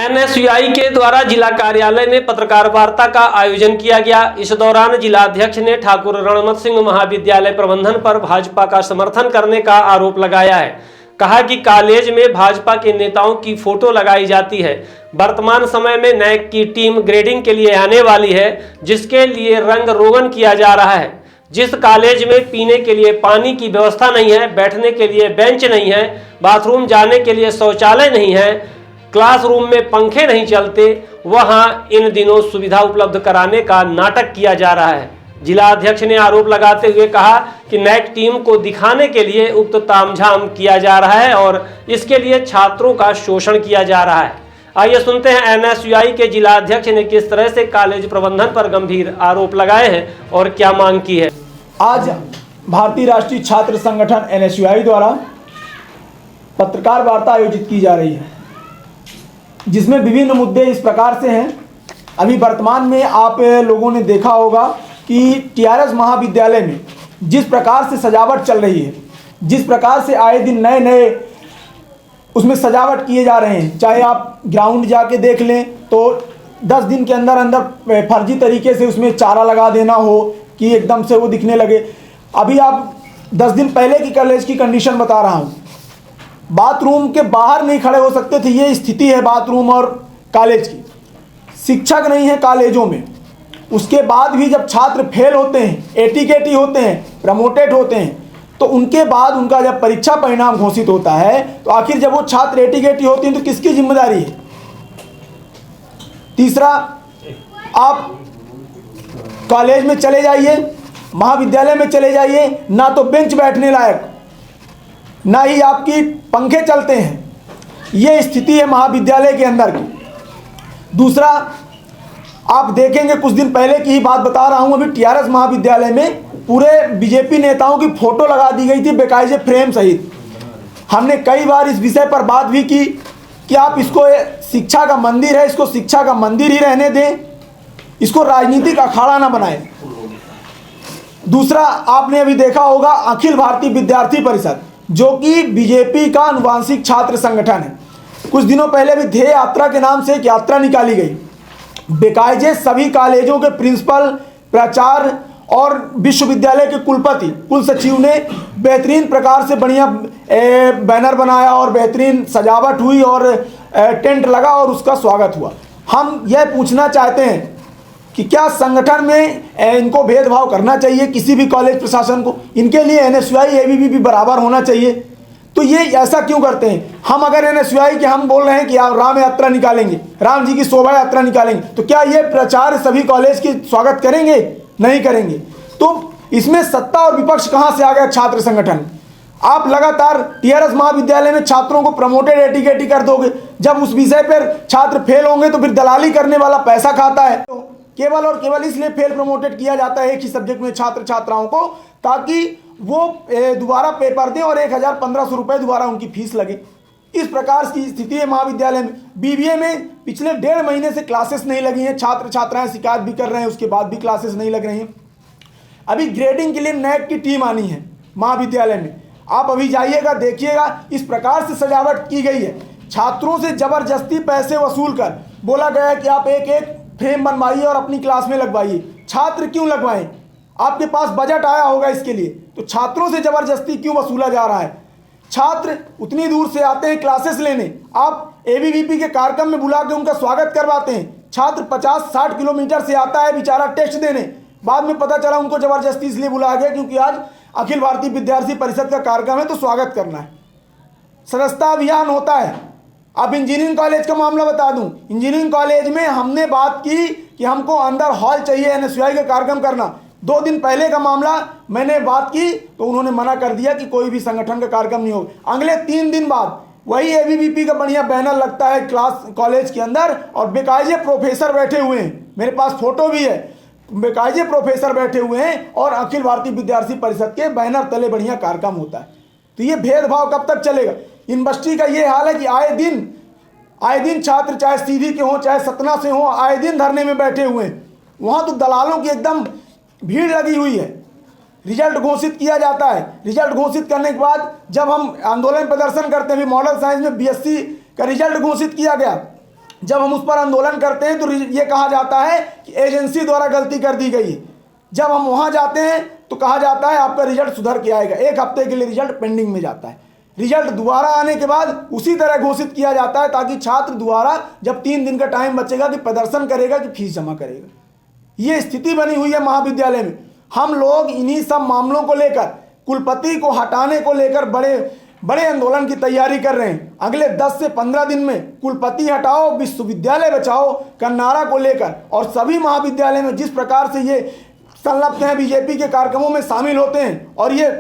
NSUI के द्वारा जिला कार्यालय में पत्रकार वार्ता का आयोजन किया गया। इस दौरान जिलाध्यक्ष ने ठाकुर रणमत सिंह महाविद्यालय प्रबंधन पर भाजपा का समर्थन करने का आरोप लगाया है। कहा कि कॉलेज में भाजपा के नेताओं की फोटो लगाई जाती है। वर्तमान समय में नैक की टीम ग्रेडिंग के लिए आने वाली है, जिसके लिए रंग रोगन किया जा रहा है। जिस कॉलेज में पीने के लिए पानी की व्यवस्था नहीं है, बैठने के लिए बेंच नहीं है, बाथरूम जाने के लिए शौचालय नहीं है, क्लासरूम में पंखे नहीं चलते, वहां इन दिनों सुविधा उपलब्ध कराने का नाटक किया जा रहा है। जिला अध्यक्ष ने आरोप लगाते हुए कहा कि नैक टीम को दिखाने के लिए उक्त तामझाम किया जा रहा है और इसके लिए छात्रों का शोषण किया जा रहा है। आइए सुनते हैं एनएसयूआई के जिला अध्यक्ष ने किस तरह से कॉलेज प्रबंधन पर गंभीर आरोप लगाए हैं और क्या मांग की है। आज भारतीय राष्ट्रीय छात्र संगठन एनएसयूआई द्वारा पत्रकार वार्ता आयोजित की जा रही है, जिसमें विभिन्न मुद्दे इस प्रकार से हैं। अभी वर्तमान में आप लोगों ने देखा होगा कि टीआरएस महाविद्यालय में जिस प्रकार से सजावट चल रही है, जिस प्रकार से आए दिन नए नए उसमें सजावट किए जा रहे हैं। चाहे आप ग्राउंड जाके देख लें तो 10 दिन के अंदर अंदर फर्जी तरीके से उसमें चारा लगा देना हो कि एकदम से वो दिखने लगे। अभी आप 10 दिन पहले की कॉलेज की कंडीशन बता रहा हूँ, बाथरूम के बाहर नहीं खड़े हो सकते थे। ये स्थिति है बाथरूम और कॉलेज की। शिक्षक नहीं है कॉलेजों में। उसके बाद भी जब छात्र फेल होते हैं, एटीकेटी होते हैं, प्रमोटेड होते हैं, तो उनके बाद उनका जब परीक्षा परिणाम घोषित होता है तो आखिर जब वो छात्र एटीकेटी होते हैं तो किसकी जिम्मेदारी है। तीसरा, आप कॉलेज में चले जाइए, महाविद्यालय में चले जाइए, ना तो बेंच बैठने लायक, ना ही आपकी पंखे चलते हैं। ये स्थिति है महाविद्यालय के अंदर की। दूसरा, आप देखेंगे कुछ दिन पहले की ही बात बता रहा हूं, अभी टीआरएस महाविद्यालय में पूरे बीजेपी नेताओं की फोटो लगा दी गई थी बेकायदे फ्रेम सहित। हमने कई बार इस विषय पर बात भी की कि आप इसको शिक्षा का मंदिर है, इसको शिक्षा का मंदिर ही रहने दें, इसको राजनीतिक अखाड़ा ना बनाएं। दूसरा, आपने अभी देखा होगा अखिल भारतीय विद्यार्थी परिषद, जो कि बीजेपी का आनुवांशिक छात्र संगठन है, कुछ दिनों पहले भी ध्येय यात्रा के नाम से एक यात्रा निकाली गई। बेकायदे सभी कॉलेजों के प्रिंसिपल, प्राचार्य और विश्वविद्यालय के कुलपति, कुल सचिव ने बेहतरीन प्रकार से बढ़िया बैनर बनाया और बेहतरीन सजावट हुई और टेंट लगा और उसका स्वागत हुआ। हम यह पूछना चाहते हैं कि क्या संगठन में इनको भेदभाव करना चाहिए किसी भी कॉलेज प्रशासन को? इनके लिए एनएसयूआई एबीवीपी भी बराबर होना चाहिए। तो ये ऐसा क्यों करते हैं? हम अगर एनएसयूआई के हम बोल रहे हैं कि आप राम यात्रा निकालेंगे, राम जी की शोभा यात्रा निकालेंगे, तो क्या ये प्राचार्य सभी कॉलेज की स्वागत करेंगे? नहीं करेंगे। तो इसमें सत्ता और विपक्ष कहाँ से आ गया? छात्र संगठन। आप लगातार टीआरएस महाविद्यालय में छात्रों को प्रमोटेड एटीकेटी कर दोगे। जब उस विषय पर छात्र फेल होंगे तो फिर दलाली करने वाला पैसा खाता है। तो केवल और केवल इसलिए फेल प्रमोटेड किया जाता है एक ही सब्जेक्ट में छात्र छात्राओं को, ताकि वो दोबारा पेपर दें और 1000-1500 रुपये दोबारा उनकी फीस लगे। इस प्रकार की स्थिति है महाविद्यालय में। बीबीए में पिछले 1.5 महीने से क्लासेस नहीं लगी हैं। छात्र छात्राएं शिकायत भी कर रहे हैं, उसके बाद भी क्लासेस नहीं लग रही हैं। अभी ग्रेडिंग के लिए नैक की टीम आनी है महाविद्यालय में। आप अभी जाइएगा, देखिएगा, इस प्रकार से सजावट की गई है। छात्रों से जबरदस्ती पैसे वसूल कर बोला गया है कि आप एक एक फ्रेम बनवाइए और अपनी क्लास में लगवाइए। छात्र क्यों लगवाएं? आपके पास बजट आया होगा इसके लिए, तो छात्रों से जबरदस्ती क्यों वसूला जा रहा है? छात्र उतनी दूर से आते हैं क्लासेस लेने, आप एबीवीपी के कार्यक्रम में बुला के उनका स्वागत करवाते हैं। छात्र 50-60 किलोमीटर से आता है बेचारा टेस्ट देने, बाद में पता चला उनको जबरदस्ती इसलिए बुलाया गया क्योंकि आज अखिल भारतीय विद्यार्थी परिषद का कार्यक्रम है तो स्वागत करना है। सदस्यता अभियान होता है। अब इंजीनियरिंग कॉलेज का मामला बता दूं, इंजीनियरिंग कॉलेज में हमने बात की कि हमको अंदर हॉल चाहिए एनएसयूआई का कार्यक्रम करना। 2 दिन पहले का मामला मैंने बात की तो उन्होंने मना कर दिया कि कोई भी संगठन का कार्यक्रम नहीं होगा। अगले 3 दिन बाद वही एबीवीपी का बढ़िया बैनर लगता है क्लास कॉलेज के अंदर और बेकायदे प्रोफेसर बैठे हुए हैं, मेरे पास फोटो भी है, बेकायदे प्रोफेसर बैठे हुए हैं और अखिल भारतीय विद्यार्थी परिषद के बैनर तले बढ़िया कार्यक्रम होता है। तो ये भेदभाव कब तक चलेगा? यूनिवर्सिटी का ये हाल है कि आए दिन छात्र चाहे सीधी के हों चाहे सतना से हों, आए दिन धरने में बैठे हुए हैं। वहाँ तो दलालों की एकदम भीड़ लगी हुई है। रिजल्ट घोषित किया जाता है, रिजल्ट घोषित करने के बाद जब हम आंदोलन प्रदर्शन करते हैं, मॉडल साइंस में बीएससी का रिजल्ट घोषित किया गया, जब हम उस पर आंदोलन करते हैं तो ये कहा जाता है कि एजेंसी द्वारा गलती कर दी गई है। जब हम वहाँ जाते हैं तो कहा जाता है आपका रिजल्ट सुधर के आएगा। 1 हफ्ते के लिए रिजल्ट पेंडिंग में जाता है। रिजल्ट दोबारा आने के बाद उसी तरह घोषित किया जाता है ताकि छात्र दोबारा जब 3 दिन का टाइम बचेगा कि प्रदर्शन करेगा कि फीस जमा करेगा। ये स्थिति बनी हुई है महाविद्यालय में। हम लोग इन्हीं सब मामलों को लेकर, कुलपति को हटाने को लेकर बड़े आंदोलन की तैयारी कर रहे हैं। अगले 10 से 15 दिन में कुलपति हटाओ विश्वविद्यालय बचाओ का नारा को लेकर और सभी महाविद्यालय में जिस प्रकार से ये संलग्न हैं, बीजेपी के कार्यक्रमों में शामिल होते हैं, और ये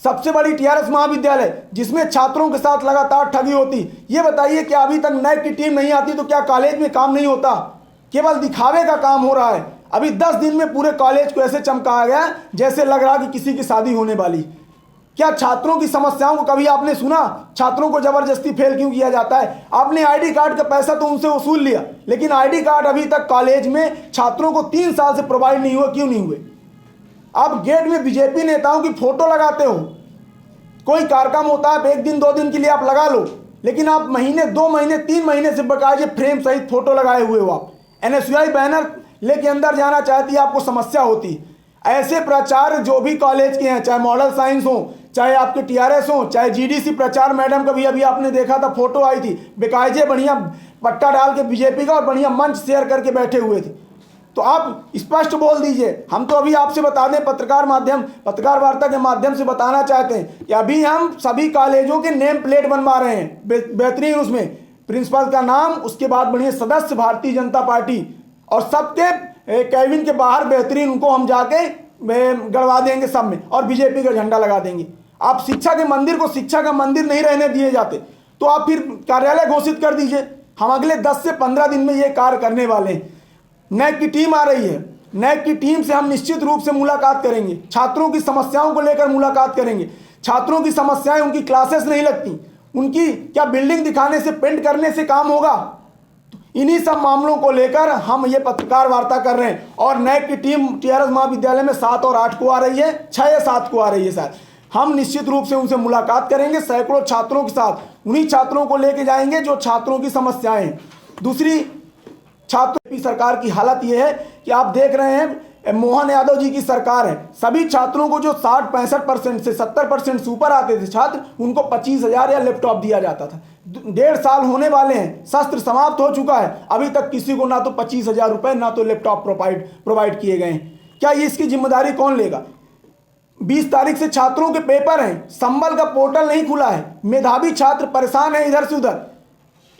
सबसे बड़ी टीआरएस महाविद्यालय जिसमें छात्रों के साथ लगातार ठगी होती। ये बताइए कि अभी तक नैक की टीम नहीं आती तो क्या कॉलेज में काम नहीं होता? केवल दिखावे का काम हो रहा है। अभी 10 दिन में पूरे कॉलेज को ऐसे चमकाया गया जैसे लग रहा कि किसी की शादी होने वाली। क्या छात्रों की समस्याओं को कभी आपने सुना? छात्रों को जबरदस्ती फेल क्यों किया जाता है? आपने आईडी कार्ड का पैसा तो उनसे वसूल लिया, लेकिन आईडी कार्ड अभी तक कॉलेज में छात्रों को 3 साल से प्रोवाइड नहीं हुआ। क्यों नहीं हुए? आप गेट में बीजेपी नेताओं की फोटो लगाते हो। कोई कार्यक्रम होता है 1 दिन 2 दिन के लिए आप लगा लो, लेकिन आप महीने 2 महीने 3 महीने से बकायदे फ्रेम सहित फोटो लगाए हुए हो। आप एनएसयूआई बैनर लेके अंदर जाना चाहती है, आपको समस्या होती। ऐसे प्रचार जो भी कॉलेज के हैं, चाहे मॉडल साइंस हो, चाहे आपके टीआरएस हो, चाहे जीडीसी प्रचार मैडम का भी अभी आपने देखा था, फोटो आई थी बेकायदे बढ़िया पट्टा डाल के बीजेपी का और बढ़िया मंच शेयर करके बैठे हुए थे। तो आप स्पष्ट बोल दीजिए। हम तो अभी आपसे बता दें, पत्रकार वार्ता के माध्यम से बताना चाहते हैं कि अभी हम सभी कॉलेजों के नेम प्लेट बनवा रहे हैं बेहतरीन, उसमें प्रिंसिपल का नाम, उसके बाद बढ़िया सदस्य भारतीय जनता पार्टी, और सबके कैबिन के बाहर बेहतरीन उनको हम जाके गड़वा देंगे सब में, और बीजेपी का झंडा लगा देंगे। आप शिक्षा के मंदिर को शिक्षा का मंदिर नहीं रहने दिए जाते तो आप फिर कार्यालय घोषित कर दीजिए। हम अगले 10 से 15 दिन में ये कार्य करने वाले हैं। नैक की टीम आ रही है। नैक की टीम से हम निश्चित रूप से मुलाकात करेंगे, छात्रों की समस्याओं को लेकर मुलाकात करेंगे। छात्रों की समस्याएं, उनकी क्लासेस नहीं लगती, उनकी क्या बिल्डिंग दिखाने से, पेंट करने से काम होगा? तो इन्हीं सब मामलों को लेकर हम ये पत्रकार वार्ता कर रहे हैं। और नैक की टीम टीआरएस महाविद्यालय में 7 और 8 को आ रही है, 6 या 7 को आ रही है शायद। हम निश्चित रूप से उनसे मुलाकात करेंगे, सैकड़ों छात्रों के साथ। उन्हीं छात्रों को लेके जाएंगे जो छात्रों की समस्याएं हैं। दूसरी, छात्रों की सरकार की हालत यह है कि आप देख रहे हैं मोहन यादव जी की सरकार है। सभी छात्रों को जो 60-65% से 70% से ऊपर आते थे छात्र, उनको 25,000 या लैपटॉप दिया जाता था। 1.5 साल होने वाले हैं, सत्र समाप्त हो चुका है, अभी तक किसी को ना तो 25,000 रुपए ना तो लैपटॉप प्रोवाइड किए गए हैं। क्या ये इसकी जिम्मेदारी कौन लेगा? 20 तारीख से छात्रों के पेपर हैं, संबल का पोर्टल नहीं खुला है, मेधावी छात्र परेशान है इधर से उधर।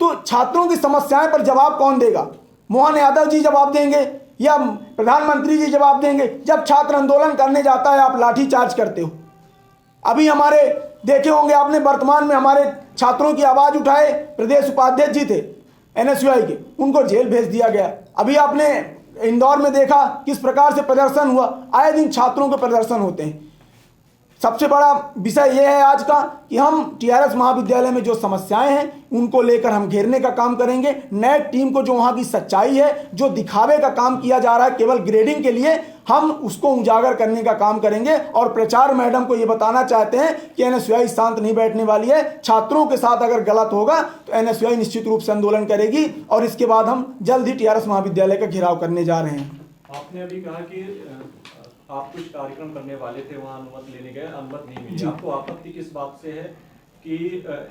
तो छात्रों की समस्याएं पर जवाब कौन देगा? मोहन यादव जी जवाब देंगे या प्रधानमंत्री जी जवाब देंगे? जब छात्र आंदोलन करने जाता है आप लाठीचार्ज करते हो। अभी हमारे देखे होंगे आपने, वर्तमान में हमारे छात्रों की आवाज उठाए प्रदेश उपाध्यक्ष जी थे एनएसयूआई के, उनको जेल भेज दिया गया। अभी आपने इंदौर में देखा किस प्रकार से प्रदर्शन हुआ। आए दिन छात्रों के प्रदर्शन होते हैं। सबसे बड़ा विषय यह है आज का कि हम टीआरएस महाविद्यालय में जो समस्याएं हैं उनको लेकर हम घेरने का काम करेंगे। नैक टीम को जो वहाँ की सच्चाई है, जो दिखावे का काम किया जा रहा है केवल ग्रेडिंग के लिए, हम उसको उजागर करने का काम करेंगे। और प्रचार मैडम को ये बताना चाहते हैं कि एनएसयूआई शांत नहीं बैठने वाली है। छात्रों के साथ अगर गलत होगा तो एनएसयूआई निश्चित रूप से आंदोलन करेगी और इसके बाद हम जल्द ही टीआरएस महाविद्यालय का घेराव करने जा रहे हैं। आपने अभी कहा कि आप कुछ कार्यक्रम करने वाले थे, वहाँ अनुमति लेने गए, अनुमति नहीं मिली। आपको आपत्ति किस बात से है कि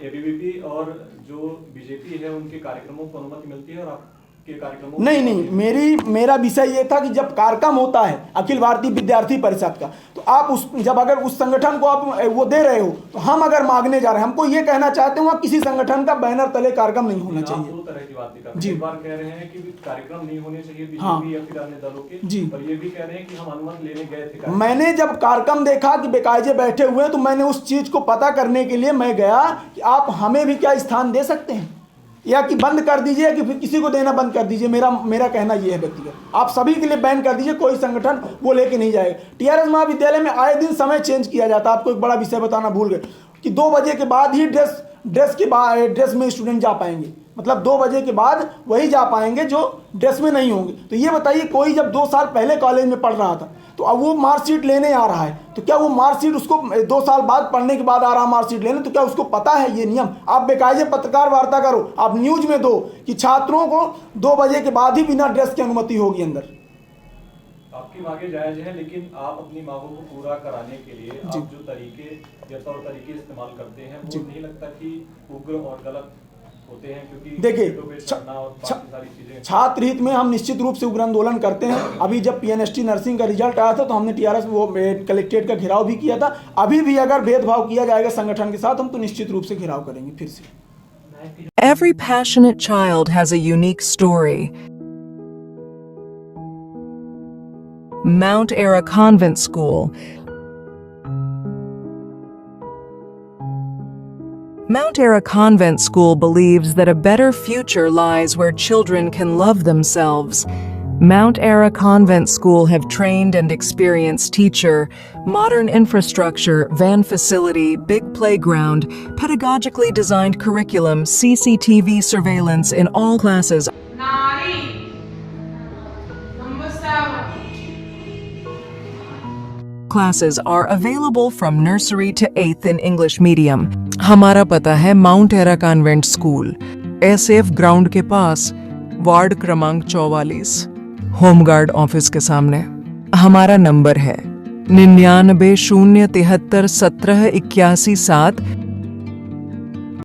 एबीवीपी और जो बीजेपी है उनके कार्यक्रमों को अनुमति मिलती है और आपके कार्यक्रमों? नहीं, मेरा विषय ये था कि जब कार्यक्रम होता है अखिल भारतीय विद्यार्थी परिषद का, तो आप अगर उस संगठन को आप वो दे रहे हो, तो हम अगर मांगने जा रहे हैं, हमको ये कहना चाहते हैं वहाँ किसी संगठन का बैनर तले कार्यक्रम नहीं होना चाहिए। दो तरह की बात जी, एक बार कह रहे हैं कि कार्यक्रम नहीं होने चाहिए बीजेपी या फिर अन्य दलों के जी, और ये भी कह रहे हैं कि हम अनुमति लेने गए थे। मैंने जब कार्यक्रम देखा कि बेकायदे बैठे हुए हैं, तो मैंने उस चीज को पता करने के लिए मैं गया कि आप हमें भी क्या स्थान दे सकते हैं, या कि बंद कर दीजिए कि फिर किसी को देना बंद कर दीजिए। मेरा कहना यह है व्यक्तिगत, आप सभी के लिए बैन कर दीजिए, कोई संगठन वो लेके नहीं जाएगा। टीआरएस महाविद्यालय में आए दिन समय चेंज किया जाता है। आपको एक बड़ा विषय बताना भूल गए कि 2 बजे के बाद ही ड्रेस में स्टूडेंट जा पाएंगे, मतलब 2 बजे के बाद वही जा पाएंगे जो ड्रेस में नहीं होंगे। तो ये बताइए, कोई जब 2 साल पहले कॉलेज में पढ़ रहा था तो अब वो मार्कशीट लेने आ रहा है, तो क्या वो मार्कशीट उसको 2 साल बाद पढ़ने के बाद आ रहा मार्कशीट लेने, तो क्या उसको पता है ये नियम? आप बेकायदे पत्रकार वार्ता करो, आप न्यूज में दो कि छात्रों को 2 बजे के बाद ही बिना ड्रेस की अनुमति होगी अंदर। आपकी मांगे जायज है, लेकिन आप अपनी मांगों को पूरा कराने के लिए आप जो तरीके या तौर तरीके इस्तेमाल करते हैं वो नहीं लगता कि उग्र और गलत होते हैं? क्योंकि देखिए छात्र हित में हम निश्चित रूप से उग्र आंदोलन करते हैं। अभी जब पीएनएसटी नर्सिंग का रिजल्ट आया था तो हमने टीआरएस वो कलेक्ट्रेट का घेराव भी किया था। अभी भी अगर भेदभाव किया जाएगा संगठन के साथ हम तो निश्चित रूप से घेराव करेंगे फिर से। Every passionate child has a unique story. Mount Era Convent School. Mount Era Convent School believes that a better future lies where children can love themselves. Mount Era Convent School have trained and experienced teacher, modern infrastructure, van facility, big playground, pedagogically designed curriculum, CCTV surveillance in all classes. Classes are available from nursery to 8th in English medium. हमारा पता है mount era convent school, SF ground के पास, ward क्रमांक 44, home guard office के सामने। हमारा number है 99 073 17 81 7।